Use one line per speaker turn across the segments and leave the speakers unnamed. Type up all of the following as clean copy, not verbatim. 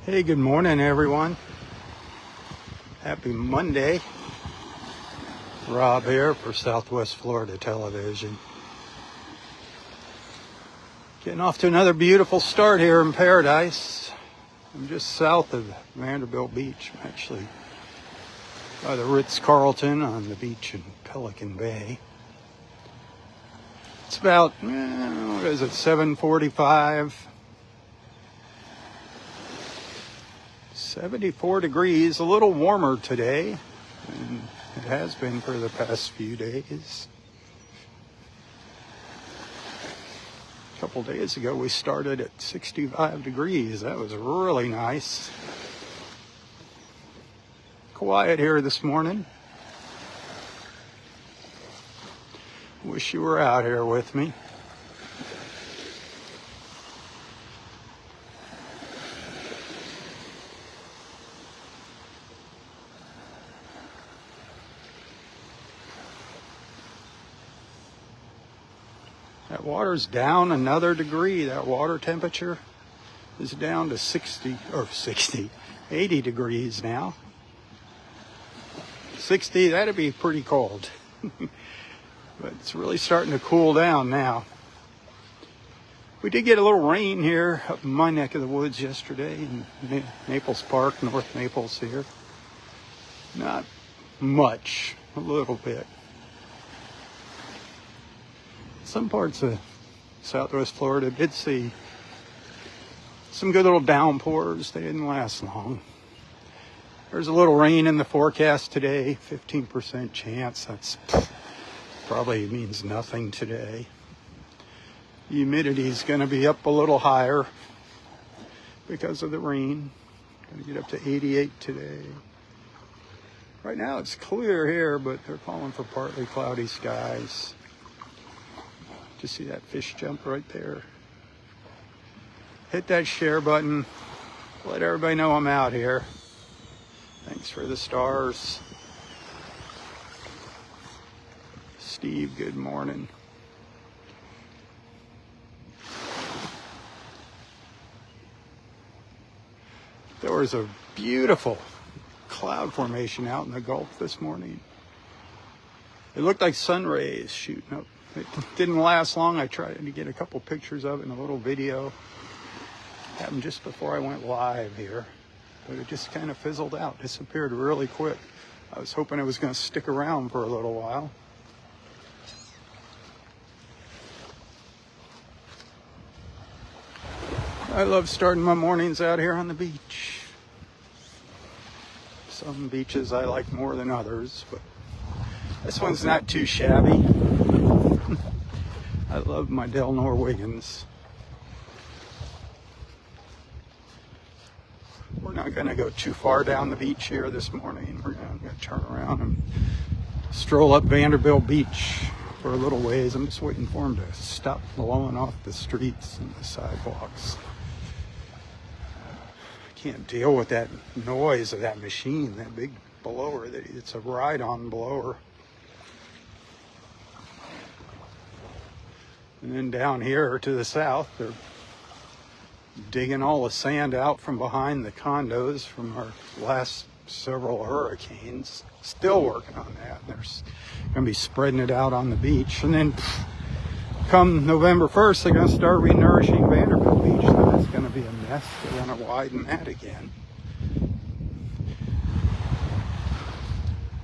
Hey, good morning, everyone. Happy Monday. Robb here for Southwest Florida Television. Getting off to another beautiful start here in paradise. I'm just south of Vanderbilt Beach. I'm actually by the Ritz-Carlton on the beach in Pelican Bay. It's about, what is it, 7:45. 74 degrees, a little warmer today than it has been for the past few days. A couple days ago we started at 65 degrees. That was really nice. Quiet here this morning. Wish you were out here with me. That water's down another degree. That water temperature is down to 80 degrees now. 60, that'd be pretty cold. But it's really starting to cool down now. We did get a little rain here up in my neck of the woods yesterday in Naples Park, North Naples here. Not much, a little bit. Some parts of Southwest Florida did see some good little downpours. They didn't last long. There's a little rain in the forecast today, 15% chance. That's probably means nothing today. Humidity is going to be up a little higher because of the rain. Going to get up to 88 today. Right now it's clear here, but they're calling for partly cloudy skies. You see that fish jump right there? Hit that share button. Let everybody know I'm out here. Thanks for the stars. Steve, good morning. There was a beautiful cloud formation out in the Gulf this morning. It looked like sun rays shooting up. It didn't last long. I tried to get a couple pictures of it in a little video. Happened just before I went live here. But it just kind of fizzled out, disappeared really quick. I was hoping it was going to stick around for a little while. I love starting my mornings out here on the beach. Some beaches I like more than others, but this one's not too shabby. I love my Delnor-Wiggins. We're not going to go too far down the beach here this morning. We're going to turn around and stroll up Vanderbilt Beach for a little ways. I'm just waiting for them to stop blowing off the streets and the sidewalks. I can't deal with that noise of that machine, that big blower. It's a ride-on blower. And then down here to the south, they're digging all the sand out from behind the condos from our last several hurricanes. Still working on that. They're going to be spreading it out on the beach. And then come November 1st, they're going to start renourishing Vanderbilt Beach. So that's going to be a mess. They're going to widen that again.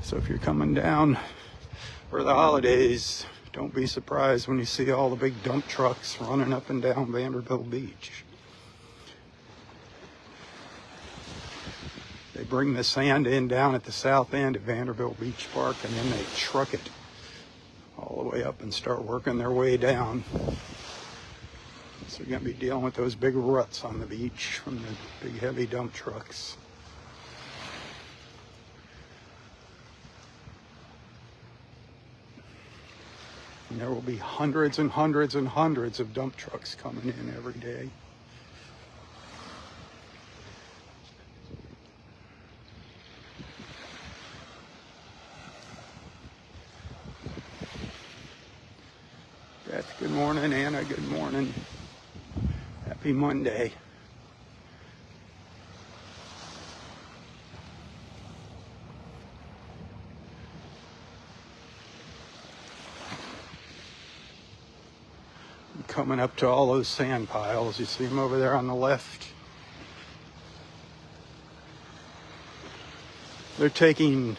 So if you're coming down for the holidays, don't be surprised when you see all the big dump trucks running up and down Vanderbilt Beach. They bring the sand in down at the south end of Vanderbilt Beach Park, and then they truck it all the way up and start working their way down. So you're going to be dealing with those big ruts on the beach from the big heavy dump trucks. And there will be hundreds and hundreds and hundreds of dump trucks coming in every day. Beth, good morning. Anna, good morning. Happy Monday. coming up to all those sand piles. You see them over there on the left? They're taking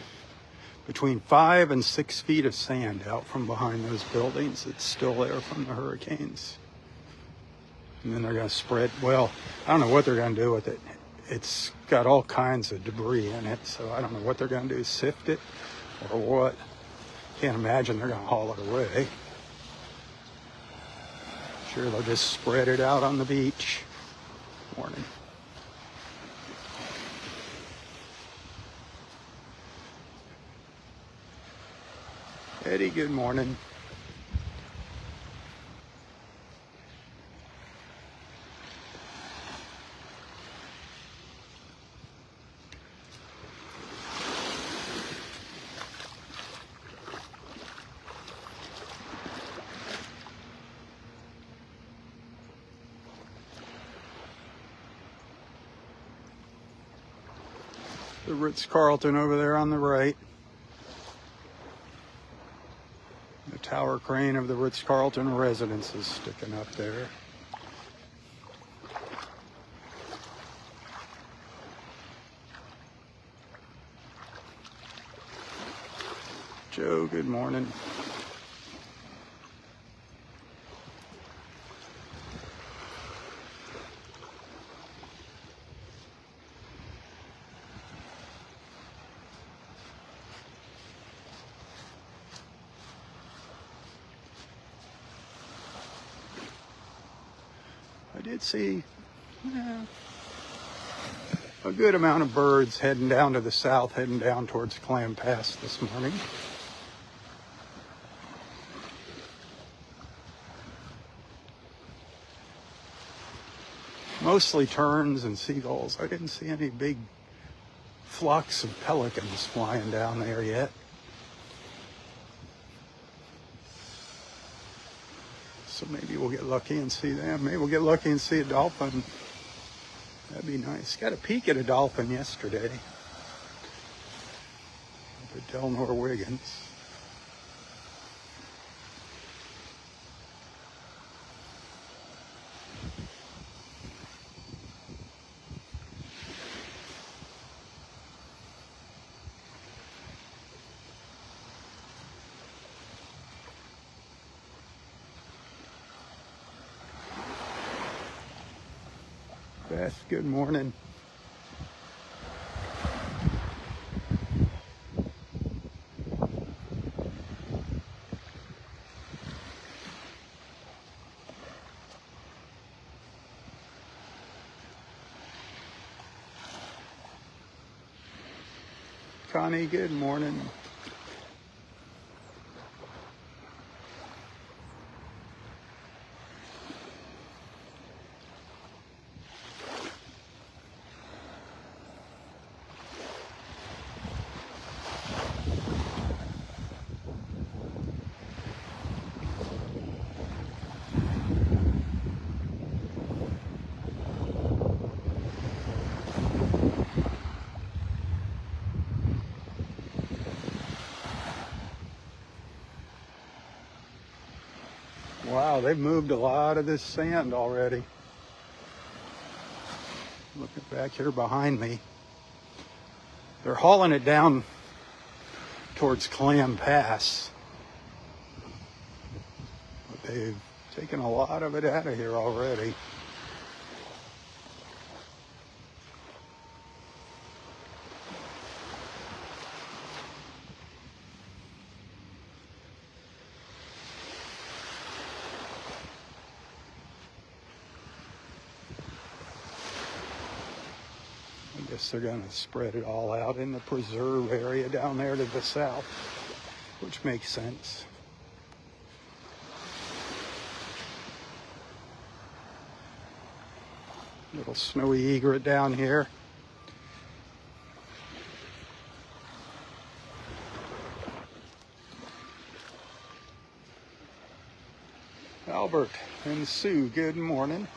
between 5 and 6 feet of sand out from behind those buildings. It's still there from the hurricanes. And then they're going to spread, well, I don't know what they're going to do with it. It's got all kinds of debris in it, so I don't know what they're going to do, sift it or what. Can't imagine they're going to haul it away. Sure, they'll just spread it out on the beach. Morning. Eddie, good morning. The Ritz-Carlton over there on the right. The tower crane of the Ritz-Carlton residence is sticking up there. Joe, good morning. I did see a good amount of birds heading down to the south, heading down towards Clam Pass this morning. Mostly terns and seagulls. I didn't see any big flocks of pelicans flying down there yet. So maybe we'll get lucky and see them. Maybe we'll get lucky and see a dolphin. That'd be nice. Got a peek at a dolphin yesterday. Up at Delnor-Wiggins. Beth, good morning. Connie, good morning. Wow, they've moved a lot of this sand already. Looking back here behind me, they're hauling it down towards Clam Pass. But they've taken a lot of it out of here already. I guess they're going to spread it all out in the preserve area down there to the south, which makes sense. Little snowy egret down here. Albert and Sue, good morning.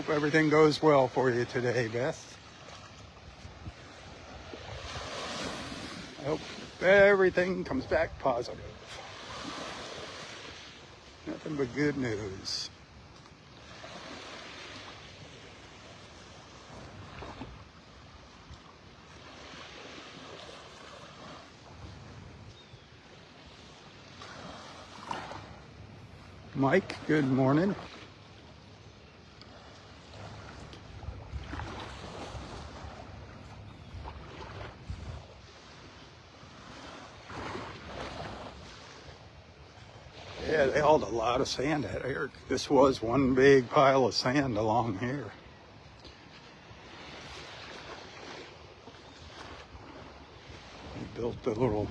Hope everything goes well for you today, Beth. I hope everything comes back positive. Nothing but good news. Mike, good morning. Yeah, they hauled a lot of sand out here. This was one big pile of sand along here. They built a little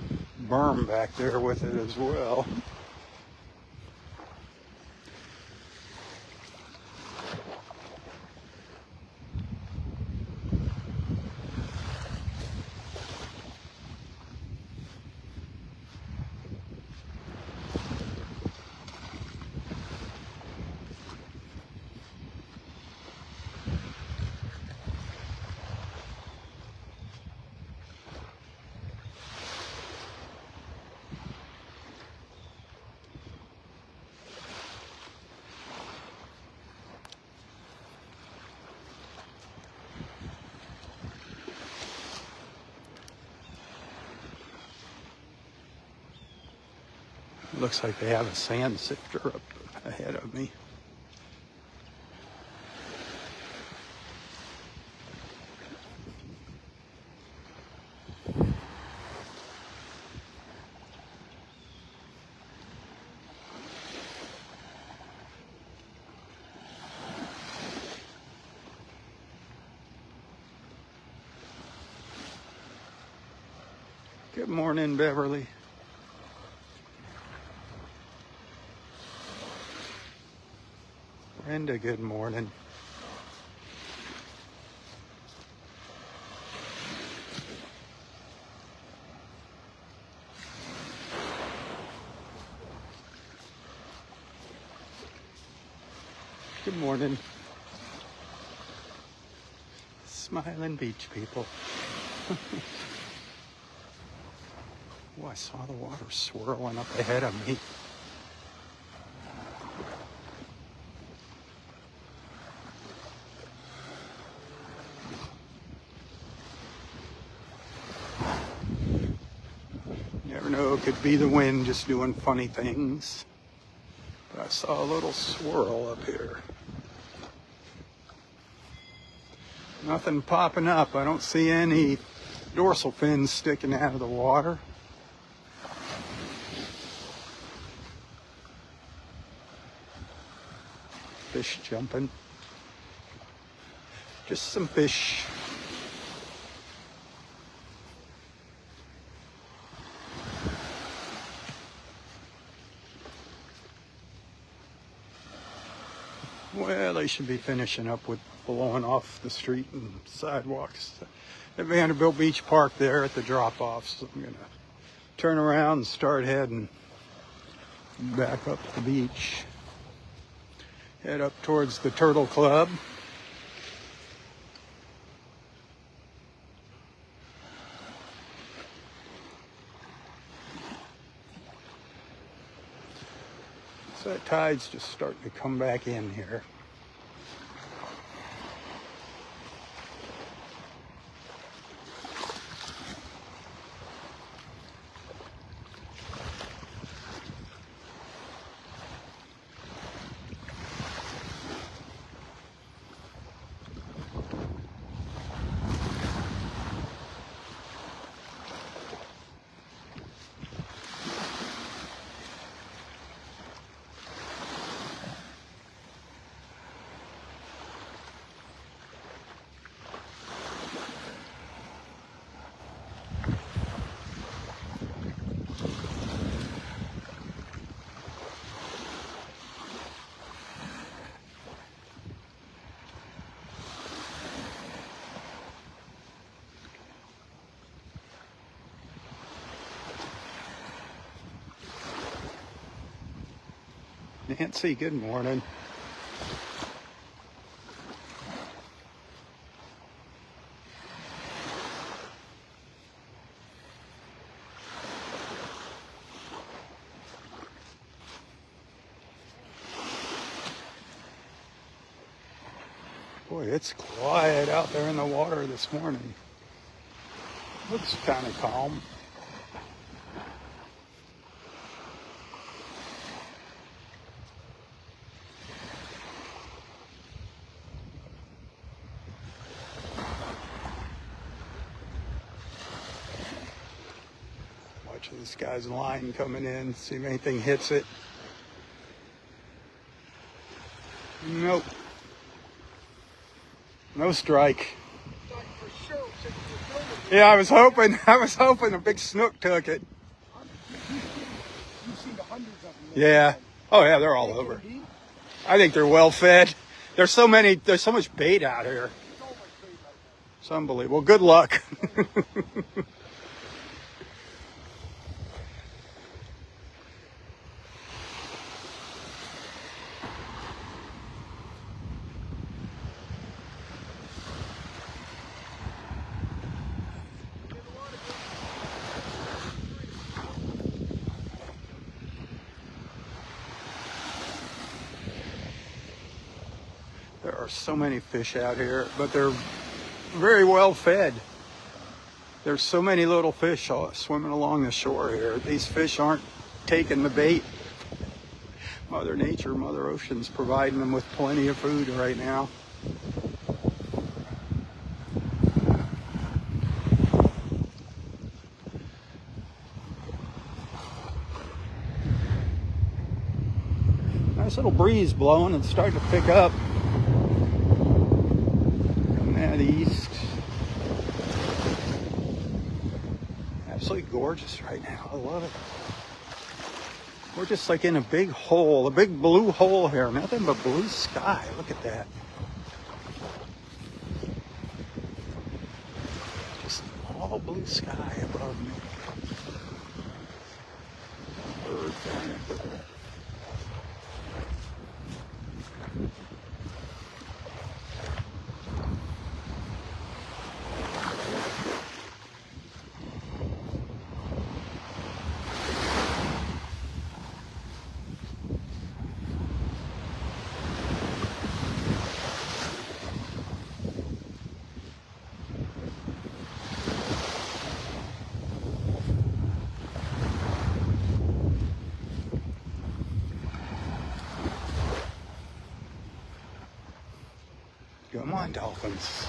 berm back there with it as well. Looks like they have a sand sifter up ahead of me. Good morning, Beverly. Brenda, good morning. Good morning. Smiling beach people. Oh, I saw the water swirling up ahead of me. Never know, it could be the wind just doing funny things. But I saw a little swirl up here. Nothing popping up. I don't see any dorsal fins sticking out of the water. Fish jumping. Just some fish. Well, they should be finishing up with blowing off the street and sidewalks at Vanderbilt Beach Park there at the drop-off. So I'm gonna turn around and start heading back up the beach. Head up towards the Turtle Club. So that tide's just starting to come back in here. Nancy, good morning. Boy, it's quiet out there in the water this morning. Looks kind of calm. Watching this guy's line coming in, see if anything hits it. Nope. No strike. Yeah, I was hoping a big snook took it. Yeah. Oh yeah, they're all over. I think they're well fed. There's so much bait out here. It's unbelievable. Good luck. There are so many fish out here, but they're very well fed. There's so many little fish swimming along the shore here. These fish aren't taking the bait. Mother Nature, Mother Ocean's providing them with plenty of food right now. Nice little breeze blowing. It's starting to pick up. Coming out east. Absolutely gorgeous right now. I love it. We're just like in a big hole, a big blue hole here. Nothing but blue sky. Look at that. Just all blue sky above me. Birds on it. Come on, dolphins.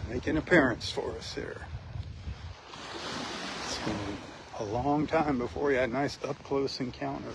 Make an appearance for us here. It's been a long time before we had a nice up-close encounter.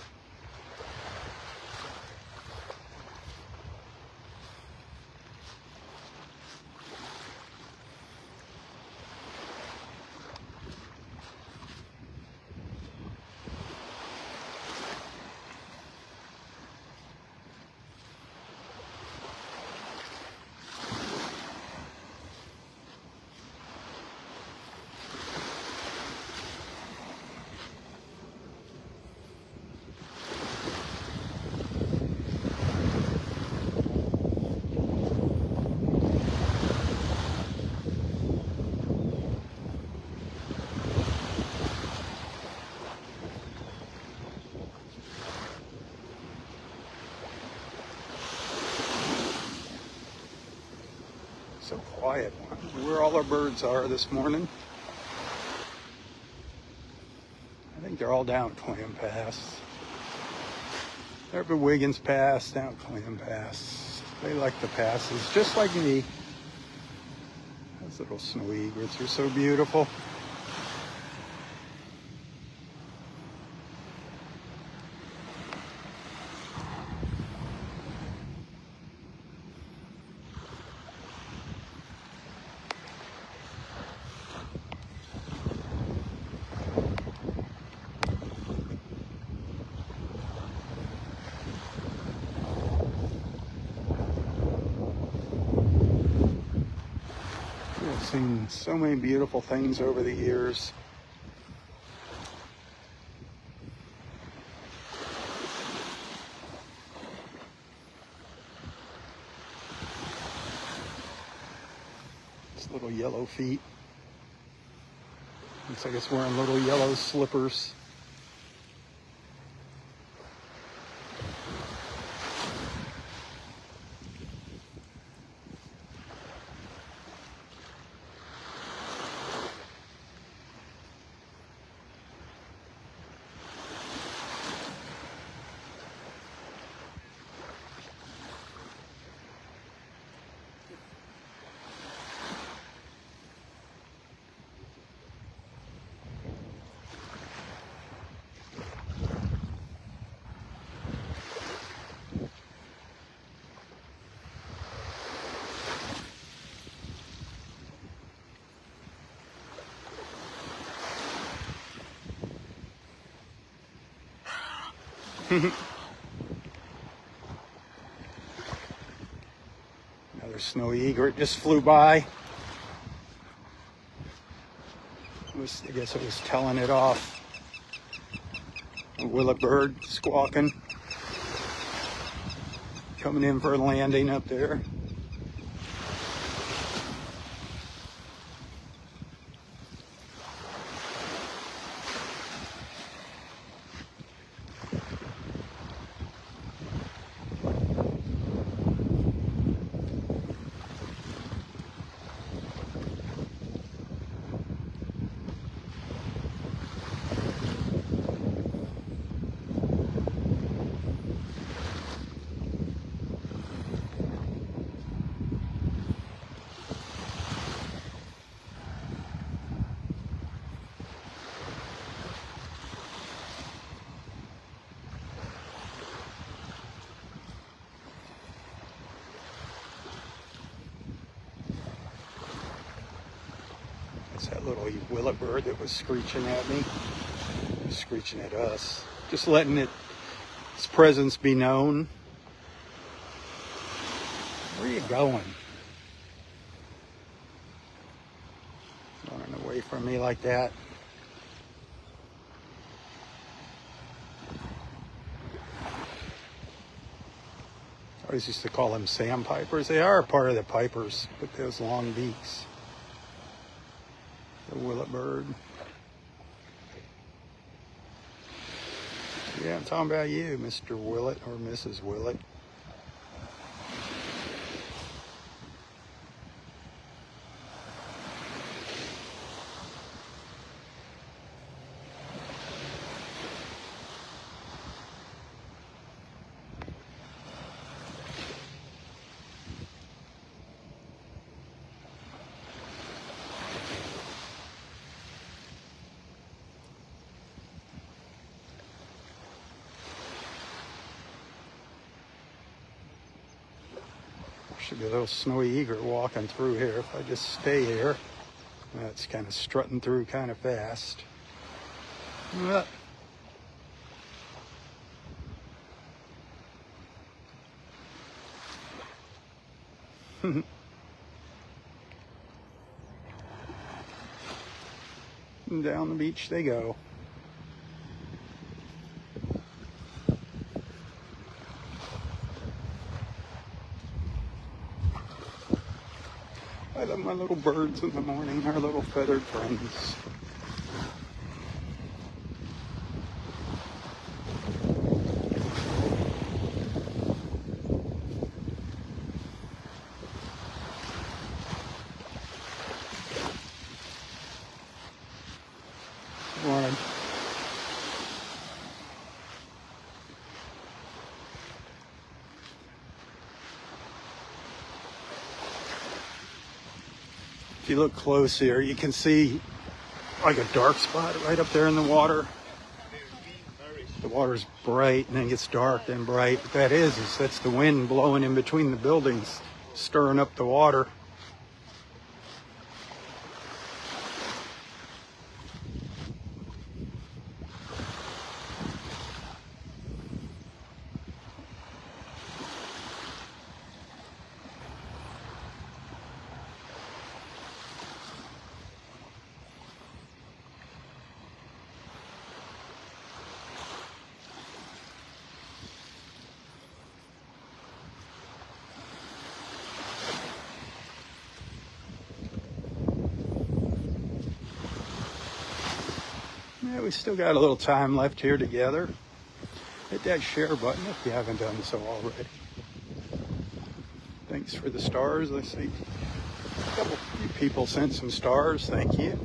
So quiet. Where all our birds are this morning. I think they're all down at Clam Pass. Vanderbilt-Wiggins Pass, down at Clam Pass. They like the passes, just like me. Those little snow egrets are so beautiful. I've seen so many beautiful things over the years. It's little yellow feet. Looks like it's wearing little yellow slippers. Another snowy egret just flew by. I guess it was telling it off. A willet bird squawking. Coming in for a landing up there. It's that little willet bird that was screeching at me. Screeching at us. Just letting its presence be known. Where are you going? Running away from me like that. I always used to call them sandpipers. They are a part of the pipers with those long beaks. The willet bird. Yeah, I'm talking about you, Mr. Willet or Mrs. Willet. Should be a little snowy egret walking through here if I just stay here. That's kind of strutting through kind of fast. And down the beach they go. I love my little birds in the morning, our little feathered friends. Morning. If you look close here, you can see like a dark spot right up there in the water. The water's bright and then gets dark and bright. What that is that's the wind blowing in between the buildings, stirring up the water. Yeah, we still got a little time left here together. Hit that share button if you haven't done so already. Thanks for the stars. I see a couple few people sent some stars. Thank you.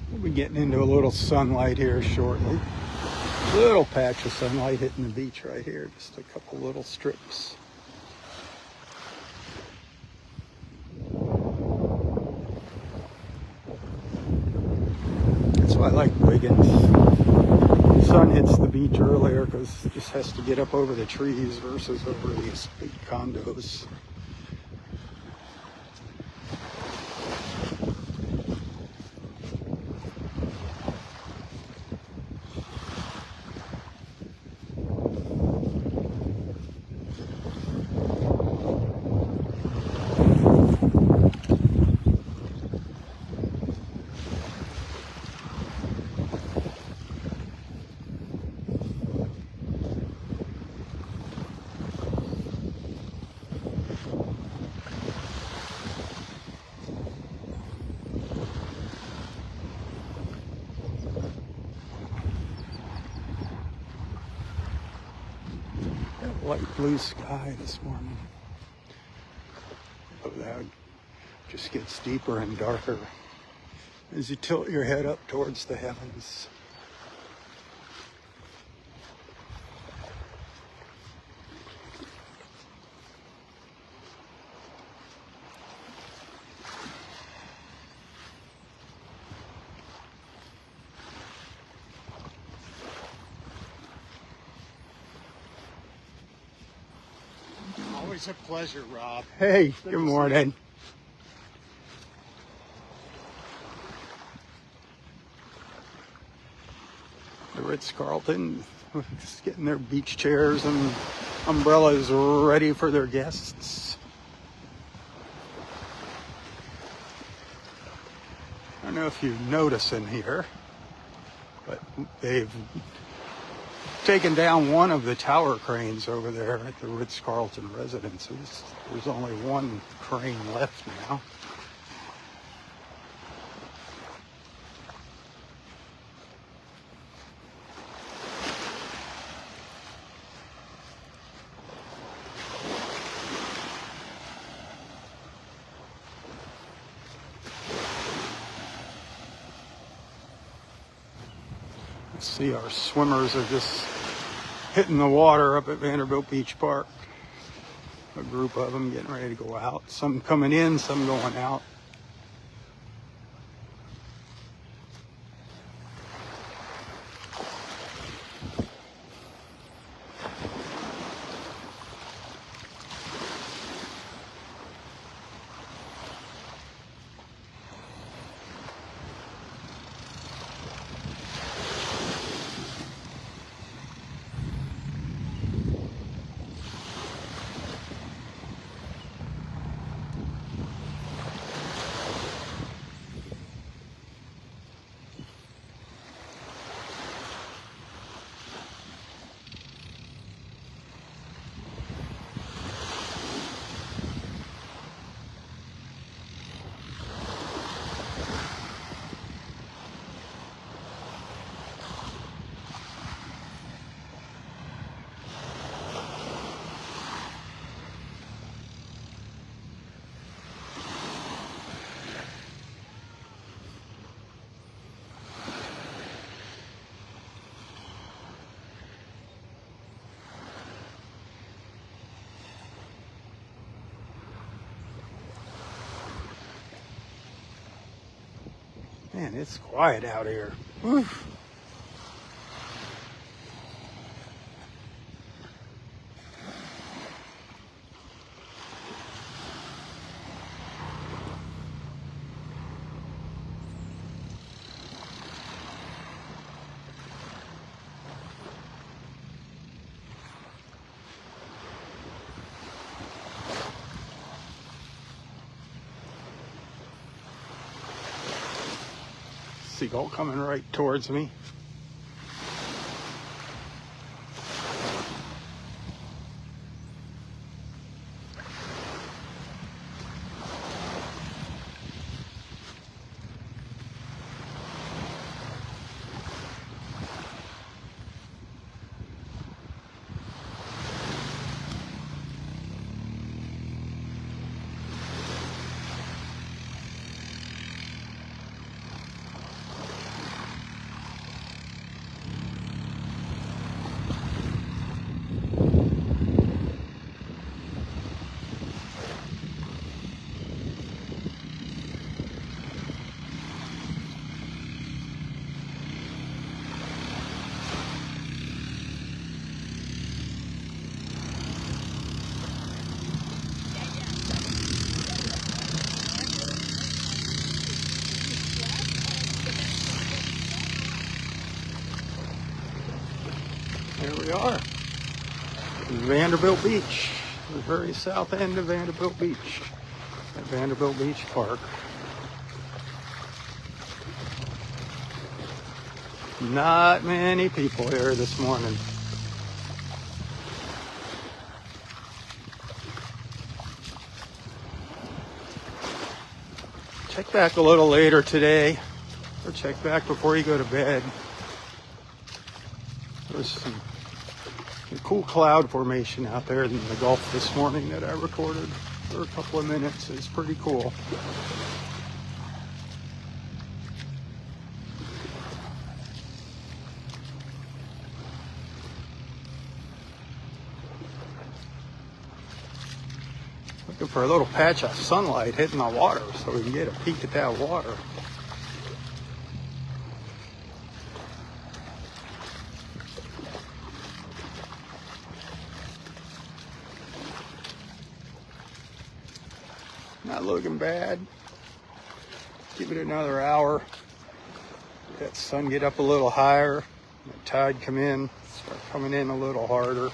We'll be getting into a little sunlight here shortly. little patch of sunlight hitting the beach right here. Just a couple little strips. That's why I like Wiggins. The sun hits the beach earlier because it just has to get up over the trees versus over these big condos. Light blue sky this morning. But that just gets deeper and darker as you tilt your head up towards the heavens.
Always a pleasure, Rob.
Hey, good morning. The Ritz-Carlton just getting their beach chairs and umbrellas ready for their guests. I don't know if you notice in here, but they've taken down one of the tower cranes over there at the Ritz-Carlton residences. There's only one crane left now. See, our swimmers are just hitting the water up at Vanderbilt Beach Park. A group of them getting ready to go out. Some coming in, some going out. Man, it's quiet out here. Oof. Seagull coming right towards me. are. Vanderbilt Beach, the very south end of Vanderbilt Beach, at Vanderbilt Beach Park. Not many people here this morning. Check back a little later today, or check back before you go to bed. There's some cool cloud formation out there in the Gulf this morning that I recorded for a couple of minutes. It's pretty cool. Looking for a little patch of sunlight hitting the water so we can get a peek at that water. Not looking bad. Give it another hour. Let that sun get up a little higher. The tide come in, start coming in a little harder.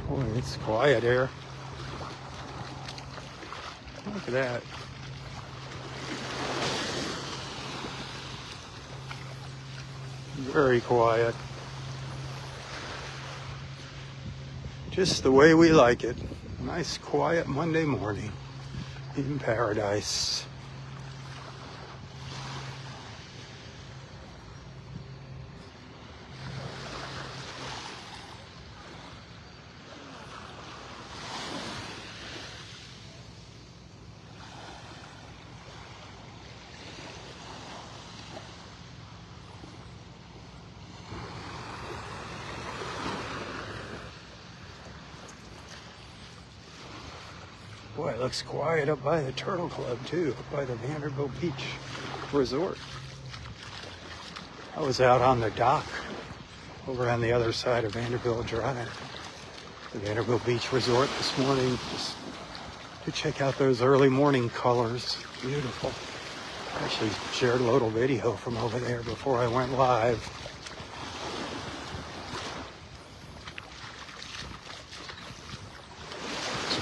Boy, it's quiet here. Look at that. Very quiet. Just the way we like it. Nice, quiet Monday morning in paradise. Boy, it looks quiet up by the Turtle Club too, up by the Vanderbilt Beach Resort. I was out on the dock over on the other side of Vanderbilt Drive, the Vanderbilt Beach Resort this morning, just to check out those early morning colors. Beautiful. I actually shared a little video from over there before I went live.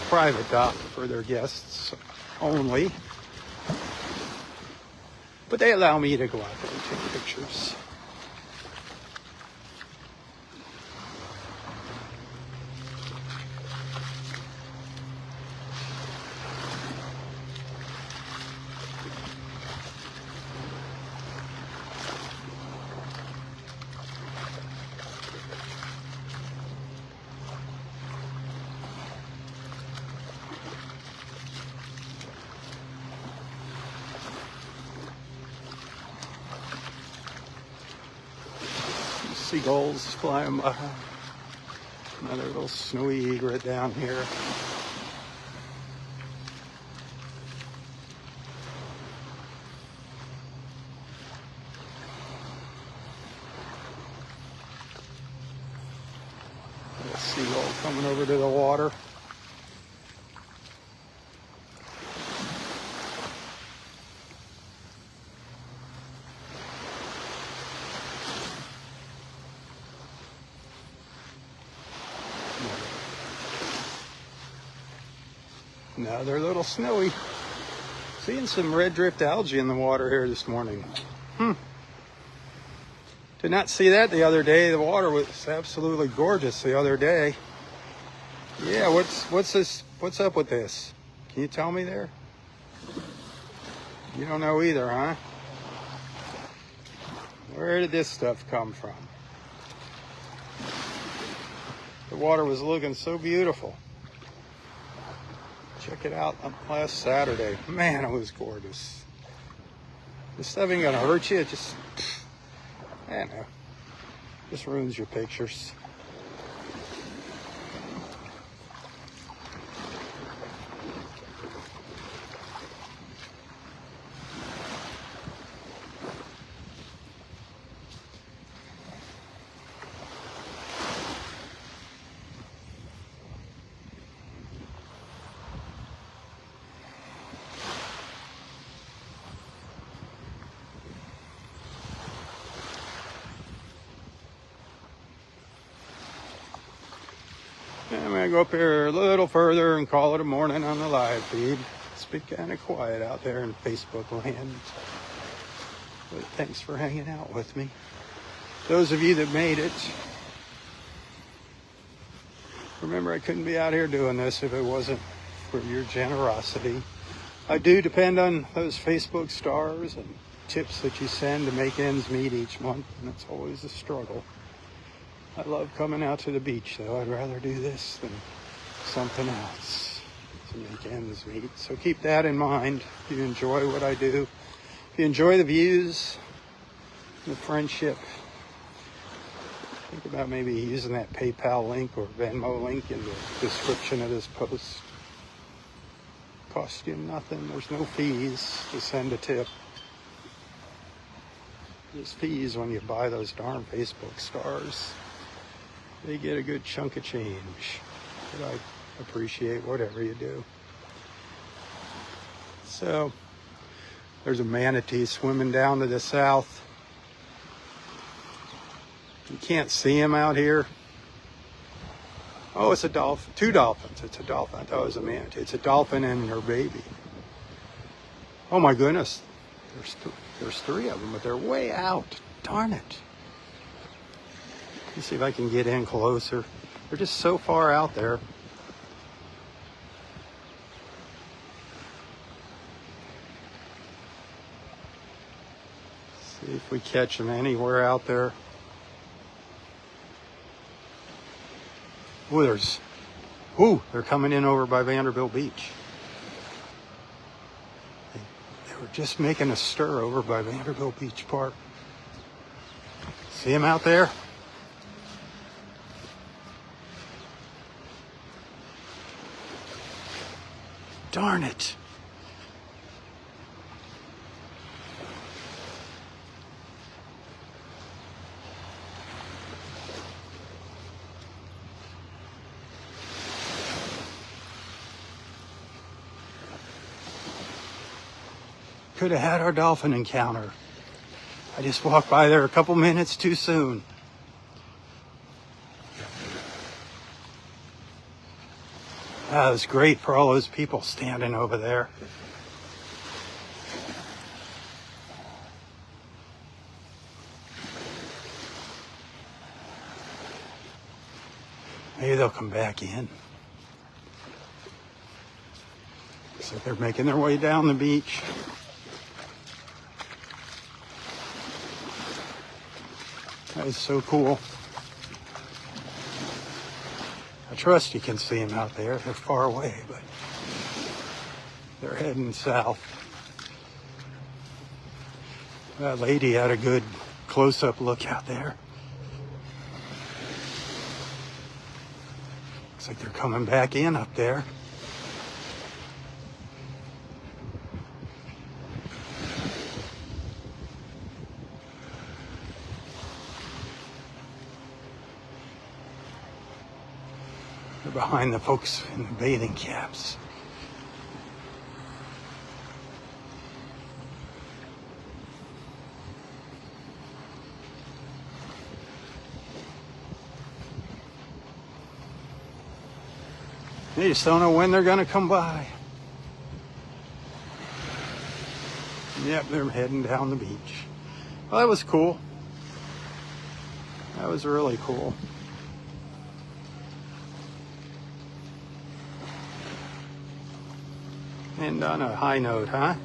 Private dock for their guests only, but they allow me to go out there and take pictures. Seagulls flying by. Another little snowy egret down here. Little seagull coming over to the water. Now they're a little snowy. Seeing some red drift algae in the water here this morning. Did not see that the other day. The water was absolutely gorgeous the other day. Yeah, what's this? What's up with this? Can you tell me there? You don't know either, huh? Where did this stuff come from? The water was looking so beautiful. Check it out on last Saturday. Man, it was gorgeous. This stuff ain't gonna hurt you. It just, I don't know, just ruins your pictures. I'm going to go up here a little further and call it a morning on the live feed. It's been kind of quiet out there in Facebook land. But thanks for hanging out with me. Those of you that made it, remember I couldn't be out here doing this if it wasn't for your generosity. I do depend on those Facebook stars and tips that you send to make ends meet each month, and it's always a struggle. I love coming out to the beach, though. I'd rather do this than something else to make ends meet. So keep that in mind if you enjoy what I do. If you enjoy the views, the friendship, think about maybe using that PayPal link or Venmo link in the description of this post. Costs you nothing. There's no fees to send a tip. There's fees when you buy those darn Facebook stars. They get a good chunk of change. But I appreciate whatever you do. So, there's a manatee swimming down to the south. You can't see him out here. Oh, it's a dolphin. 2 dolphins. It's a dolphin. I thought it was a manatee. It's a dolphin and her baby. Oh my goodness. There's 3 of them, but they're way out. Darn it. Let me see if I can get in closer. They're just so far out there. See if we catch them anywhere out there. They're coming in over by Vanderbilt Beach. They were just making a stir over by Vanderbilt Beach Park. See them out there? Darn it. Could have had our dolphin encounter. I just walked by there a couple minutes too soon. That was great for all those people standing over there. Maybe they'll come back in. So they're making their way down the beach. That is so cool. I trust you can see them out there. They're far away, but they're heading south. That lady had a good close-up look out there. Looks like they're coming back in up there. They're behind the folks in the bathing caps. They just don't know when they're going to come by. Yep, they're heading down the beach. Well, that was cool. That was really cool. And on a high note, huh?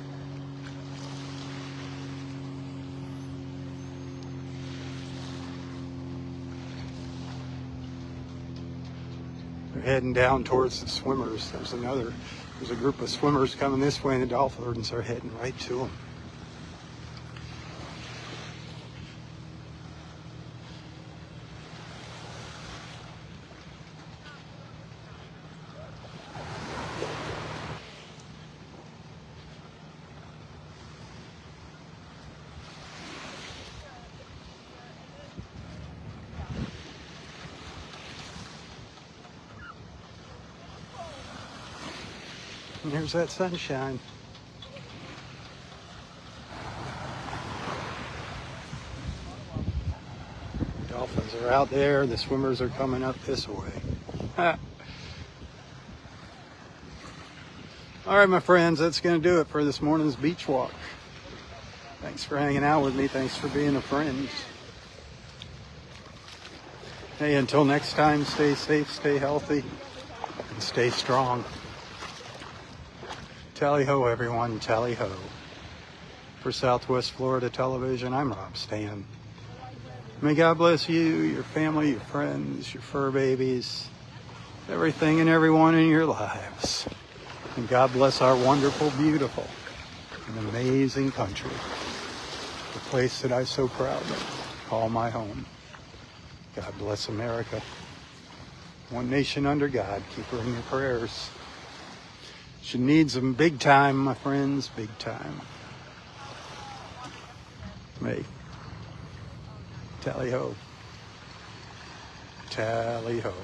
They're heading down towards the swimmers. There's a group of swimmers coming this way, and the dolphins are heading right to them. And there's that sunshine. Dolphins are out there. The swimmers are coming up this way. All right, my friends, that's going to do it for this morning's beach walk. Thanks for hanging out with me. Thanks for being a friend. Hey, until next time, stay safe, stay healthy, and stay strong. Tally-ho, everyone, tally-ho. For Southwest Florida Television, I'm Robb Stan. May God bless you, your family, your friends, your fur babies, everything and everyone in your lives. And God bless our wonderful, beautiful, and amazing country. The place that I so proudly call my home. God bless America. One nation under God. Keep her in your prayers. She needs them big time, my friends, big time. May. Tally-ho. Tally-ho.